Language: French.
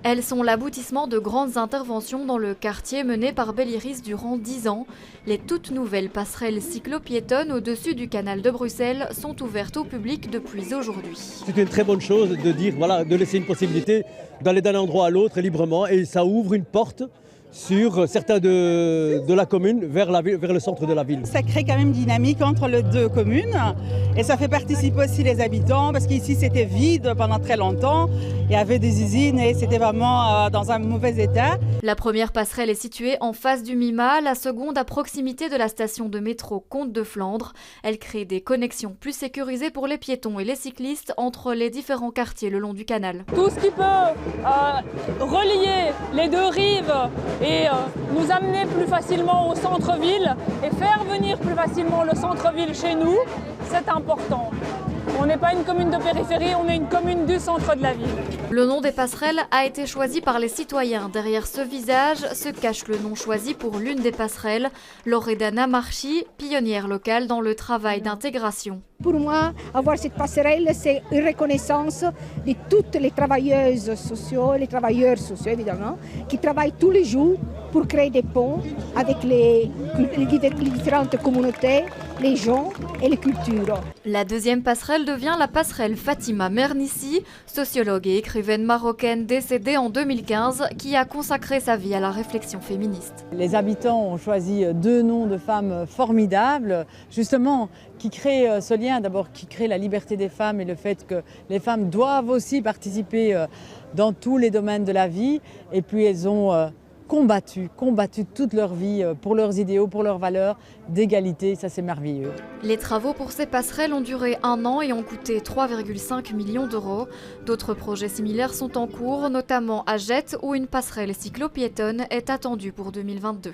Elles sont l'aboutissement de grandes interventions dans le quartier menées par Belliris durant 10 ans. Les toutes nouvelles passerelles cyclo-piétonnes au-dessus du canal de Bruxelles sont ouvertes au public depuis aujourd'hui. C'est une très bonne chose de dire, voilà, de laisser une possibilité d'aller d'un endroit à l'autre librement, et ça ouvre une porte sur certains de la commune vers le centre de la ville. Ça crée quand même une dynamique entre les deux communes et ça fait participer aussi les habitants parce qu'ici c'était vide pendant très longtemps, il y avait des usines et c'était vraiment dans un mauvais état. La première passerelle est située en face du MIMA, la seconde à proximité de la station de métro Comte de Flandre. Elle crée des connexions plus sécurisées pour les piétons et les cyclistes entre les différents quartiers le long du canal. Tout ce qui peut relier les deux rives et nous amener plus facilement au centre-ville et faire venir plus facilement le centre-ville chez nous, c'est important. On n'est pas une commune de périphérie, on est une commune du centre de la ville. Le nom des passerelles a été choisi par les citoyens. Derrière ce visage se cache le nom choisi pour l'une des passerelles, Loredana Marchi, pionnière locale dans le travail d'intégration. Pour moi, avoir cette passerelle, c'est une reconnaissance de toutes les travailleuses sociaux, les travailleurs sociaux évidemment, qui travaillent tous les jours pour créer des ponts avec les différentes communautés, les gens et les cultures. La deuxième passerelle devient la passerelle Fatima Mernissi, sociologue et écrivaine marocaine décédée en 2015, qui a consacré sa vie à la réflexion féministe. Les habitants ont choisi deux noms de femmes formidables, justement, qui créent ce lien, d'abord qui crée la liberté des femmes et le fait que les femmes doivent aussi participer dans tous les domaines de la vie. Et puis elles ont combattu toute leur vie pour leurs idéaux, pour leurs valeurs d'égalité, ça c'est merveilleux. Les travaux pour ces passerelles ont duré 1 an et ont coûté 3,5 millions d'euros. D'autres projets similaires sont en cours, notamment à Jette où une passerelle cyclo-piétonne est attendue pour 2022.